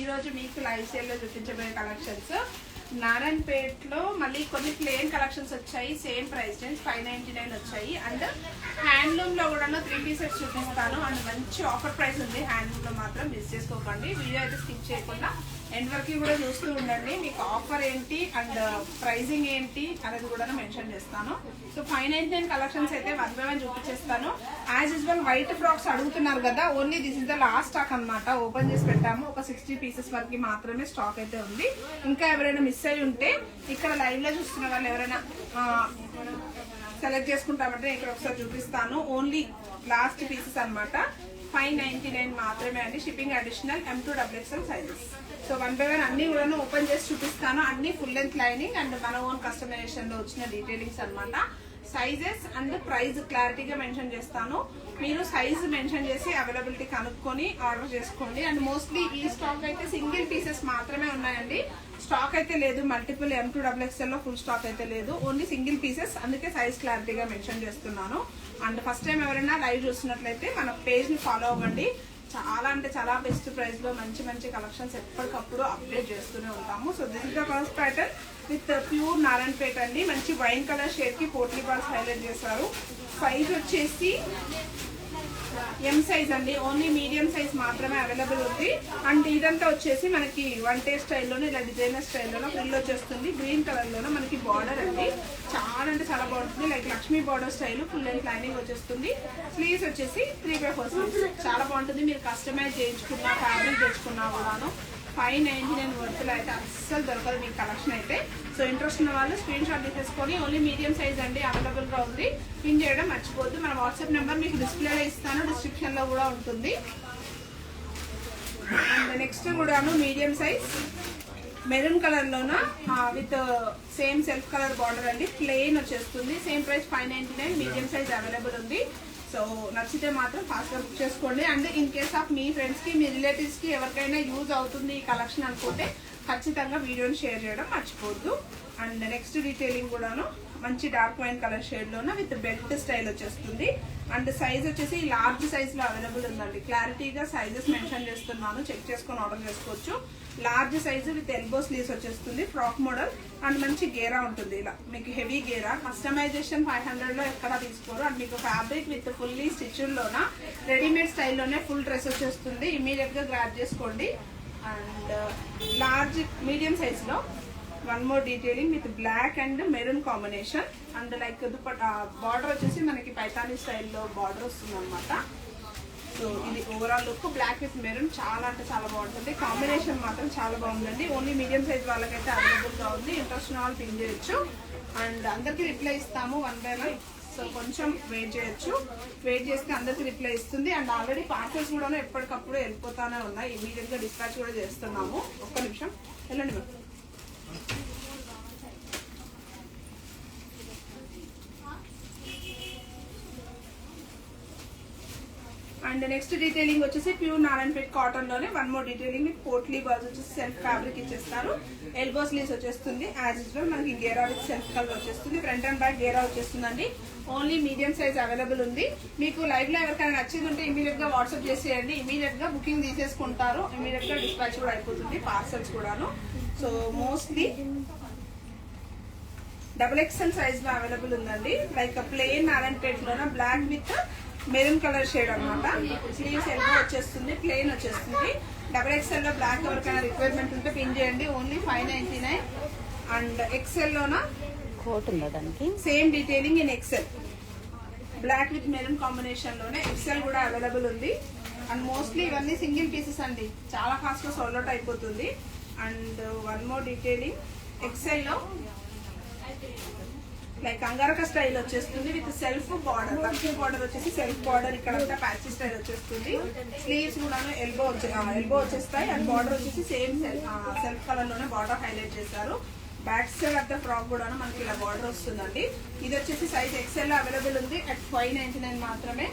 ఈ రోజు మీకు లైవ్ సేల్ లో చూపించబోయే కలెక్షన్స్ నారాయణపేట్ లో మళ్ళీ కొన్ని ప్లేన్ కలెక్షన్స్ వచ్చాయి. సేమ్ ప్రైస్ రేంజ్ 599 వచ్చాయి. అండ్ హ్యాండ్లూమ్ లో కూడా 3 పీసెస్ చూపిస్తాను. అండ్ మంచి ఆఫర్ ప్రైస్ ఉంది. హ్యాండ్లూమ్ లో మాత్రం మిస్ చేసుకోకండి. వీడియో అయితే స్కిప్ చేయకుండా ఎండ్ వరకు కూడా చూస్తూ ఉండండి. మీకు ఆఫర్ ఏంటి అండ్ ప్రైజింగ్ ఏంటి అనేది కూడా మెన్షన్ చేస్తాను. సో 599 కలెక్షన్స్ అయితే 1 by 1 చూపించేస్తాను. యాజ్ యూజువల్ వైట్ ఫ్రాక్స్ అడుగుతున్నారు కదా, only this is the last stock అనమాట. ఓపెన్ చేసి పెట్టాము. ఒక 60 పీసెస్ వరకు మాత్రమే స్టాక్ అయితే ఉంది. ఇంకా ఎవరైనా మిస్ అయి ఉంటే ఇక్కడ లైవ్ లో చూస్తున్న వాళ్ళు ఎవరైనా సెలెక్ట్ చేసుకుంటామంటే ఇక్కడ ఒకసారి చూపిస్తాను. ఓన్లీ లాస్ట్ పీసెస్ అనమాట. 599 మాత్రమే అండి. Shipping additional M2XXL sizes. So 1 by 1 అన్ని కూడా ఓపెన్ చేసి చూపిస్తాను. అన్ని ఫుల్ లెంత్ లైనింగ్ అండ్ మన ఓన్ కస్టమైజేషన్ లో వచ్చిన డీటెయిలింగ్స్ అనమాట. సైజెస్ అండ్ ప్రైస్ క్లారిటీగా మెన్షన్ చేస్తాను. మీరు సైజ్ మెన్షన్ చేసి అవైలబిలిటీ కనుక్కొని ఆర్డర్ చేసుకోండి. అండ్ మోస్ట్లీ ఈ స్టాక్ అయితే సింగిల్ పీసెస్ మాత్రమే ఉన్నాయండి. స్టాక్ అయితే లేదు. మల్టిపుల్ M2XXL లో ఫుల్ స్టాక్ అయితే లేదు. Only single pieces. అందుకే సైజ్ క్లారిటీగా మెన్షన్ చేస్తున్నాను. అండ్ ఫస్ట్ టైం ఎవరైనా లైవ్ చూస్తున్నట్లయితే మన పేజ్ ని ఫాలో అవ్వండి. చాలా అంటే చాలా బెస్ట్ ప్రైస్ లో మంచి మంచి కలెక్షన్స్ ఎప్పటికప్పుడు అప్డేట్ చేస్తూనే ఉంటాము. So this is the first pattern with pure Narayanpet అండి. మంచి వైన్ కలర్ షేడ్ కి పోట్లీ బాల్స్ హైలైట్ చేశారు. సైజ్ వచ్చేసి M సైజ్ అండి. ఓన్లీ మీడియం సైజ్ మాత్రమే అవైలబుల్ ఉంది. అండ్ ఇదంతా వచ్చేసి మనకి వన్ టే స్టైల్లోనే ఇలా డిజైనర్ స్టైల్లోనే ఫ్రిల్ వచ్చేస్తుంది. గ్రీన్ కలర్ లోనే మనకి బార్డర్ అండి. చాలా అంటే చాలా బాగుంటుంది. Like Lakshmi border style full length lining వచ్చేస్తుంది. స్లీవ్స్ వచ్చేసి 3/4 స్లీవ్స్. చాలా బాగుంటుంది. మీరు కస్టమైజ్ చేయించుకున్నా ఫ్యాబ్రిక్ తెచ్చుకున్నా కూడాను 599 వర్త్లో అయితే అస్సలు దొరకదు మీకు కలెక్షన్ అయితే. సో ఇంట్రెస్ట్ ఉన్న వాళ్ళు స్క్రీన్ షాట్ తీసేసుకొని ఓన్లీ మీడియం సైజ్ అండి అవైలబుల్ గా ఉంది. పిన్ చేయడం మర్చిపోద్దు. మన వాట్సాప్ నెంబర్ మీకు డిస్ప్లేలో ఇస్తాను, డిస్క్రిప్షన్ లో కూడా ఉంటుంది. అండ్ నెక్స్ట్ కూడాను మీడియం సైజ్ మెరూన్ కలర్ లోన with same self colour border అండి. ప్లెయిన్ వచ్చేస్తుంది. Same price 599. Medium size available ఉంది. సో నచ్చితే మాత్రం ఫాస్ట్గా బుక్ చేసుకోండి. అండ్ ఇన్ కేస్ ఆఫ్ మీ ఫ్రెండ్స్కి మీ రిలేటివ్స్కి ఎవరికైనా యూజ్ అవుతుంది ఈ కలెక్షన్ అనుకుంటే ఖచ్చితంగా వీడియోని షేర్ చేయడం మర్చిపోవద్దు. అండ్ నెక్స్ట్ డీటెయిలింగ్ కూడాను మంచి డార్క్ వైన్ కలర్ షేడ్లోన విత్ బెల్ట్ స్టైల్ వచ్చేస్తుంది. అండ్ సైజ్ వచ్చేసి లార్జ్ సైజ్లో అవైలబుల్ ఉందండి. క్లారిటీగా సైజెస్ మెన్షన్ చేస్తున్నాను, చెక్ చేసుకొని ఆర్డర్ చేసుకోవచ్చు. Large size with elbow sleeves వచ్చేస్తుంది. ఫ్రాక్ మోడల్ అండ్ మంచి గేరా ఉంటుంది. ఇలా మీకు హెవీ గేరా. కస్టమైజేషన్ 500 లో ఎక్కడా తీసుకోరు. అండ్ మీకు ఫ్యాబ్రిక్ విత్ ఫుల్లీ స్టిచ్లోన రెడీమేడ్ స్టైల్లోనే ఫుల్ డ్రెస్ వచ్చేస్తుంది. ఇమీడియట్ గా గ్రాబ్ చేసుకోండి. అండ్ లార్జ్ మీడియం సైజ్ లో one more detailing with black and maroon combination. And like border వచ్చేసి మనకి పైతానీ స్టైల్లో బార్డర్ వస్తుంది అనమాట. సో ఇది overall look black with maroon. చాలా అంటే చాలా బాగుంటుంది. కాంబినేషన్ మాత్రం చాలా బాగుందండి. ఓన్లీ మీడియం సైజ్ వాళ్ళకైతే అవైలబుల్ గా ఉంది. ఇంట్రెస్ట్ ఉన్న వాళ్ళు పిన్ చేయొచ్చు. అండ్ అందరికి రిప్లై ఇస్తాము 1 by 1. సో కొంచెం వెయిట్ చేయొచ్చు. వెయిట్ చేస్తే అందరికి రిప్లై ఇస్తుంది. అండ్ ఆల్రెడీ పార్సల్స్ కూడా ఎప్పటికప్పుడు వెళ్ళిపోతానే ఉన్నాయి. ఇమీడియట్ గా డిస్పాచ్ కూడా చేస్తున్నాము. ఒక్క నిమిషం వెళ్ళండి మ్యామ్. అండ్ నెక్స్ట్ డీటెయిలింగ్ వచ్చేసి ప్యూర్ నారాయణపేట్ కాటన్ లోనే one more detailing with potli balls వచ్చేసి సెల్ఫ్ ఫ్యాబ్రిక్ ఇచ్చేస్తారు. ఎల్బో స్లీవ్స్ వచ్చేస్తుంది. యాజ్ యూజువల్ మనకి గేరా విత్ సెల్ఫ్ కలర్ వచ్చేస్తుంది. ఫ్రంట్ అండ్ బ్యాక్ గేరా వచ్చేస్తుందండి. ఓన్లీ మీడియం సైజ్ అవైలబుల్ ఉంది. మీకు లైవ్ లో ఎవరికైనా నచ్చింది ఉంటే ఇమీడియట్ గా వాట్సాప్ చేసేయండి. ఇమీడియట్ గా బుకింగ్ తీసేసుకుంటారు. ఇమీడియట్ గా డిస్పాచ్ కూడా అయిపోతుంది. పార్సల్స్ కూడాను. సో మోస్ట్లీ XXL సైజ్ లో అవైలబుల్ ఉందండి. లైక్ ప్లెయిన్ నారాయణపేట్ లోన black with maroon colour shade అనమాట. స్లీవ్స్ ఎల్బో వచ్చేస్తుంది. ప్లెయిన్ వచ్చేస్తుంది. XXL లో బ్లాక్ ఎవరికైనా రిక్వైర్మెంట్ ఉంటే పిన్ చేయండి. ఓన్లీ 599. అండ్ ఎక్సెల్ లోన కోట్ ఉందా దానికి same detailing in XL black with maroon combination లోనే ఎక్సెల్ కూడా అవైలబుల్ ఉంది. అండ్ మోస్ట్లీ ఇవన్నీ సింగిల్ పీసెస్ అండి. చాలా ఫాస్ట్ గా సోల్డ్ అవుట్ అయిపోతుంది. And one more detailing XL లో లైక్ అంగారక స్టైల్ వచ్చేస్తుంది with self border. Lakshmi border వచ్చేసి సెల్ఫ్ బార్డర్. ఇక్కడ అంతా ప్యాచీ స్టైల్ వచ్చేస్తుంది. స్లీవ్స్ కూడా ఎల్బో వచ్చేస్తాయి. అండ్ బార్డర్ వచ్చేసి సేమ్ సెల్ఫ్ కలర్ లోనే బార్డర్ హైలైట్ చేశారు. Back side of the frock కూడా మనకి ఇలా బార్డర్ వస్తుందండి. ఇది వచ్చేసి సైజ్ XL లో అవైలబుల్ ఉంది అట్ 599 మాత్రమే.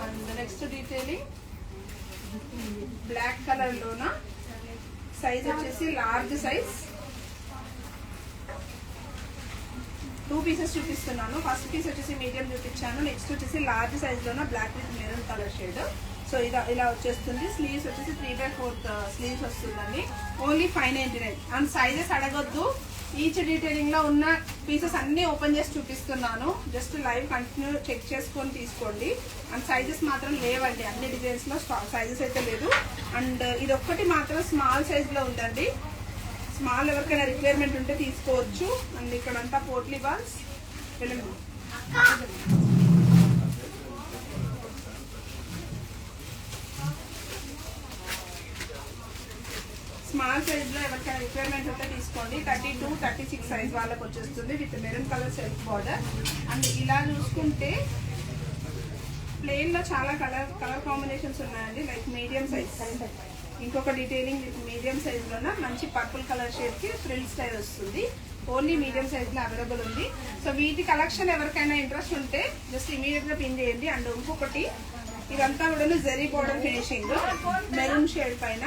And next detailing black colour లోన సైజ్ వచ్చేసి లార్జ్ సైజ్. 2 పీసెస్ చూపిస్తున్నాను. ఫస్ట్ పీస్ వచ్చేసి మీడియం చూపించాను. నెక్స్ట్ వచ్చేసి లార్జ్ సైజ్ లోన black with maroon colour shade. So ఇలా వచ్చేస్తుంది. స్లీవ్స్ వచ్చేసి 3/4 స్లీవ్స్ వస్తుందండి. ఓన్లీ 599. అండ్ సైజెస్ అడగొద్దు, ఈచ్ డీటెయిలింగ్ లో ఉన్న పీసెస్ అన్ని ఓపెన్ చేసి చూపిస్తున్నాను. జస్ట్ లైవ్ కంటిన్యూ చెక్ చేసుకొని తీసుకోండి. అండ్ సైజెస్ మాత్రం లేవండి, అన్ని డిజైన్స్ లో సైజెస్ అయితే లేదు. అండ్ ఇది ఒక్కటి మాత్రం స్మాల్ సైజ్ లో ఉందండి. స్మాల్ ఎవరికైనా రిక్వైర్మెంట్ ఉంటే తీసుకోవచ్చు. అండ్ ఇక్కడంతా పోట్లీ బాల్స్ వెళ్ళండి. స్మాల్ సైజ్ లో ఎవరికైనా రిక్వైర్మెంట్ ఉంటే తీసుకోండి. 32, 36 సైజ్ వాళ్ళకి వచ్చేస్తుంది with maroon colour self border. And ఇలా చూసుకుంటే ప్లెయిన్ లో చాలా కలర్ కాంబినేషన్స్ ఉన్నాయండి. లైక్ మీడియం సైజ్, ఇంకొక డీటెయిలింగ్ విత్ మీడియం సైజ్ లోన మంచి పర్పుల్ కలర్ షేడ్ కి ఫ్రిల్ స్టైల్ వస్తుంది. ఓన్లీ మీడియం సైజ్ లో అవైలబుల్ ఉంది. సో వీటి కలెక్షన్ ఎవరికైనా ఇంట్రెస్ట్ ఉంటే జస్ట్ ఇమీడియట్ గా పిన్ చేయండి. అండ్ ఇంకొకటి ఇదంతా కూడా zari border finishing, maroon shade పైన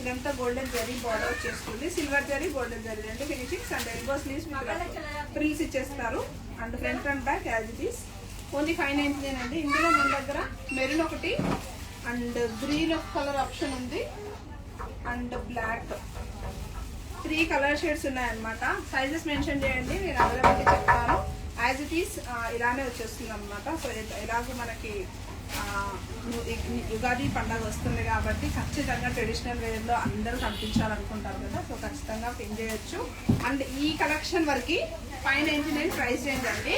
ఇదంతా గోల్డెన్ జరీ బార్డర్ వచ్చేస్తుంది. సిల్వర్ జరీ, గోల్డెన్ జరీ రెండు finishings. And elbow sleeves frills ఇచ్చేస్తారు. And front and back as it is. Only 599 అండి. ఇందులో మన దగ్గర మెరూన్ ఒకటి అండ్ గ్రీన్ ఒక కలర్ ఆప్షన్ ఉంది అండ్ బ్లాక్ 3 కలర్ షేడ్స్ ఉన్నాయన్నమాట. సైజెస్ మెన్షన్ చేయండి, నేను అవైలబిలిటీ చెప్తాను. యాజ్ ఇట్ ఈస్ ఇలానే వచ్చేస్తుంది అనమాట. సో ఎలాగో మనకి యుగాది పండుగ వస్తుంది కాబట్టి ఖచ్చితంగా ట్రెడిషనల్ వేర్ లో అందరూ కనిపించాలనుకుంటారు కదా. సో ఖచ్చితంగా పిన్ చేయొచ్చు. అండ్ ఈ కలెక్షన్ వరకు 599 ప్రైస్ రేంజ్ అండి.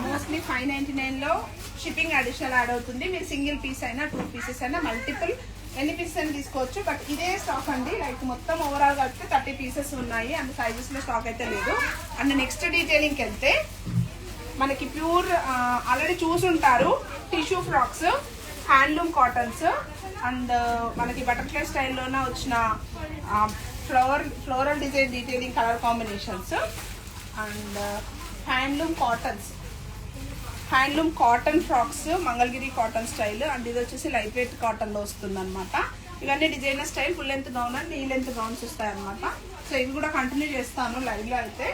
మోస్ట్లీ 599 లో షిప్పింగ్ అడిషనల్ యాడ్ అవుతుంది. మీరు సింగిల్ పీస్ అయినా 2 పీసెస్ అయినా మల్టిపుల్ ఎన్ని పీసెస్ అయినా తీసుకోవచ్చు. బట్ ఇదే స్టాక్ అండి. లైక్ మొత్తం ఓవరాల్ కలిపితే 30 పీసెస్ ఉన్నాయి. అండ్ సైజెస్ లో స్టాక్ అయితే లేదు. అండ్ నెక్స్ట్ డీటెయిలింగ్కి వెళ్తే మనకి ప్యూర్ ఆల్రెడీ చూసుంటారు tissue frocks, handloom cottons and మనకి బటర్ఫ్లై స్టైల్లోనే వచ్చిన floral design detailing colour combinations and handloom cotton frocks, Mangalagiri cotton style. And ఇది వచ్చేసి లైట్ వెయిట్ కాటన్లో వస్తుంది అనమాట. ఇవన్నీ designer style, full length gown and knee length gowns వస్తాయి అనమాట. సో ఇవి కూడా కంటిన్యూ చేస్తాను లైవ్లో అయితే.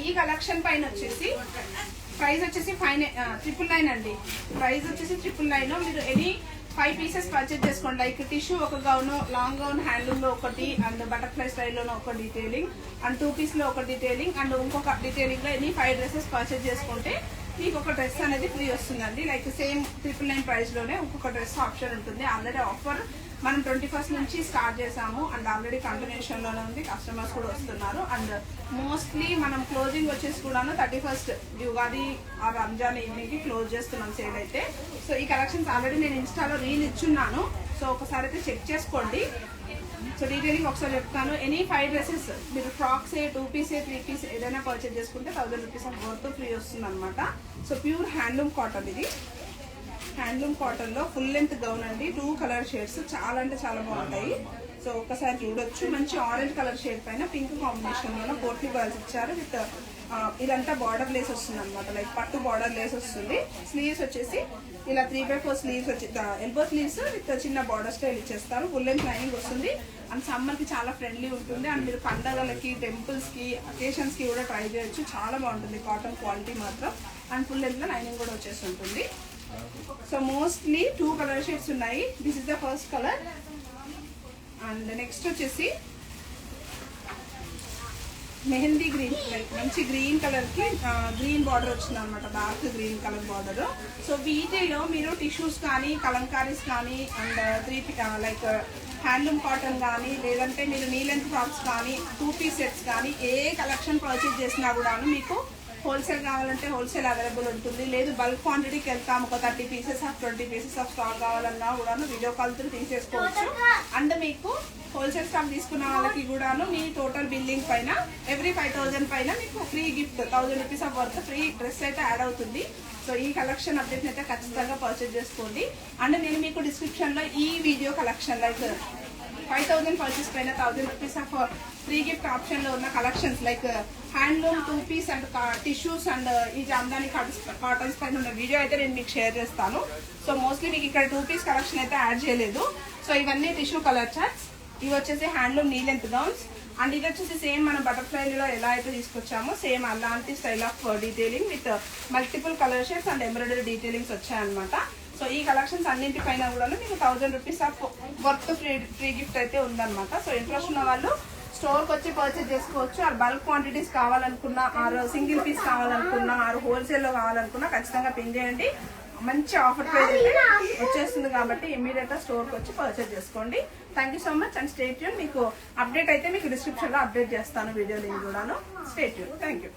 ఈ కలెక్షన్ పైన వచ్చేసి ప్రైస్ వచ్చేసి 999 అండి. ప్రైస్ వచ్చేసి 999. మీరు ఎనీ 5 పీసెస్ పర్చేజ్ చేసుకోండి. లైక్ టిష్యూ ఒక గౌన్, లాంగ్ గౌన్ హ్యాండ్లూమ్ లో ఒకటి అండ్ బటర్ఫ్లై స్టైల్లోనే ఒక డీటెయిలింగ్ అండ్ 2 పీస్ లో ఒక డీటెయిలింగ్ అండ్ ఇంకొక డీటెయిలింగ్ లో ఎనీ 5 డ్రెస్సెస్ పర్చేజ్ చేసుకుంటే మీకు ఒక డ్రెస్ అనేది ఫ్రీ వస్తుందండి. లైక్ సేమ్ 999 ప్రైస్ లోనే ఇంకొక డ్రెస్ ఆప్షన్ ఉంటుంది. ఆల్రెడీ ఆఫర్ మనం 21st నుంచి స్టార్ట్ చేసాము అండ్ ఆల్రెడీ కంటిన్యూషన్ లోనే ఉంది. కస్టమర్స్ కూడా వస్తున్నారు. అండ్ మోస్ట్లీ మనం క్లోజింగ్ వచ్చేసి కూడాను 31st యుగాది ఆ రంజాన్ ఈవినింగ్ కి క్లోజ్ చేస్తున్నాం సేల్ అయితే. సో ఈ కలెక్షన్స్ ఆల్రెడీ నేను ఇన్స్టాలో రీల్ ఇచ్చున్నాను. సో ఒకసారి అయితే చెక్ చేసుకోండి. సో డీటెయిలింగ్ ఒకసారి చెప్తాను. ఎనీ 5 డ్రెస్సెస్ మీరు ఫ్రాక్స్ 2 పీస్ 3 పీస్ ఏదైనా పర్చేజ్ చేసుకుంటే 1000 రూపీస్ ఆఫ్ వర్త్ ఫ్రీ వస్తుంది అనమాట. సో ప్యూర్ హ్యాండ్లూమ్ కాటన్, ఇది హ్యాండ్లూమ్ కాటన్ లో ఫుల్ లెంత్ గౌన్ అండి. 2 కలర్ షేడ్స్ చాలా అంటే చాలా బాగుంటాయి. సో ఒక్కసారి చూడొచ్చు. మంచి ఆరెంజ్ కలర్ షేడ్ పైన పింక్ కాంబినేషన్ లో పోట్లీ బాల్స్ ఇచ్చారు విత్ ఇదంతా బార్డర్ లేస్ వస్తుంది అనమాట. లైక్ పట్టు బార్డర్ లేస్ వస్తుంది. స్లీవ్స్ వచ్చేసి ఇలా 3/4 స్లీవ్స్ వచ్చి ఎల్బో స్లీవ్స్ విత్ చిన్న బార్డర్ స్టైల్ ఇచ్చేస్తారు. ఫుల్ లెంత్ లైనింగ్ వస్తుంది అండ్ సమ్మర్ కి చాలా ఫ్రెండ్లీ ఉంటుంది. అండ్ మీరు పండగలకి, టెంపుల్స్ కి, అకేషన్స్ కి కూడా ట్రై చేయొచ్చు. చాలా బాగుంటుంది కాటన్ క్వాలిటీ మాత్రం. అండ్ ఫుల్ లెంత్ లో లైనింగ్ కూడా వచ్చేసి ఉంటుంది. సో మోస్ట్లీ 2 కలర్ షేడ్స్ ఉన్నాయి. This is the first colour. And next వచ్చేసి మెహందీ గ్రీన్, లైక్ మంచి గ్రీన్ కలర్ కి గ్రీన్ బార్డర్ వచ్చింది అనమాట. Dark green colour border. So వీటిలో మీరు టిష్యూస్ కానీ, కలంకారీస్ కానీ అండ్ 3 లైక్ హ్యాండ్లూమ్ కాటన్ కానీ లేదంటే మీరు నీ లెంత్ ఫ్రాక్స్ కానీ 2 పీస్ సెట్స్ కానీ ఏ కలెక్షన్ పర్చేజ్ చేసినా కూడా మీకు హోల్సేల్ కావాలంటే హోల్సేల్ అవైలబుల్ ఉంటుంది. లేదు బల్క్ క్వాంటిటీకి వెళ్తాము, ఒక 30 pieces of 20 pieces of stock కావాలన్నా కూడాను వీడియో కాల్ తో తీసేసుకోవచ్చు. అండ్ మీకు హోల్సేల్ స్టాక్ తీసుకున్న వాళ్ళకి కూడాను మీ టోటల్ బిల్లింగ్ పైన ఎవ్రీ 5000 పైన మీకు free gift 1000 rupees of worth free dress అయితే యాడ్ అవుతుంది. సో ఈ కలెక్షన్ అప్డేట్ అయితే ఖచ్చితంగా పర్చేజ్ చేసుకోండి. అండ్ నేను మీకు డిస్క్రిప్షన్ లో ఈ వీడియో కలెక్షన్ లైక్ 5000 పర్చేస్ పైన 1000 rupees off free gift option లో ఉన్న collections like handloom 2 piece and tissues and ఈ జామ్దాని కాటన్స్ పైన ఉన్న వీడియో అయితే నేను మీకు షేర్ చేస్తాను. సో మోస్ట్లీ మీకు ఇక్కడ 2 పీస్ కలెక్షన్ అయితే యాడ్ చేయలేదు. సో ఇవన్నీ టిష్యూ కలర్ చార్ట్స్. ఇవి వచ్చేసి handloom knee length gowns and ఇది వచ్చేసి సేమ్ మన బటర్ఫ్లైలో ఎలా అయితే తీసుకొచ్చామో సేమ్ అలాంటి style of detailing with multiple colour shades and embroidery detailings వచ్చాయన్నమాట. సో సో ఈ కలెక్షన్స్ అన్నింటి పైన కూడా మీకు 1000 rupees of worth free gift అయితే ఉందన్నమాట. సో ఇంట్రెస్ట్ ఉన్న వాళ్ళు స్టోర్కి వచ్చి పర్చేజ్ చేసుకోవచ్చు. ఆర్ బల్క్ క్వాంటిటీస్ కావాలనుకున్నా, ఆర్ సింగిల్ పీస్ కావాలనుకున్నా, ఆర్ హోల్సేల్లో కావాలనుకున్నా ఖచ్చితంగా పిన్ చేయండి. మంచి ఆఫర్ ప్రైస్ అయితే వచ్చేస్తుంది కాబట్టి ఇమీడియట్ గా స్టోర్కి వచ్చి పర్చేజ్ చేసుకోండి. Thank you so much and stay tune. మీకు అప్డేట్ అయితే మీకు డిస్క్రిప్షన్ లో అప్డేట్ చేస్తాను, వీడియో లింక్ కూడాను. Stay tune. Thank you.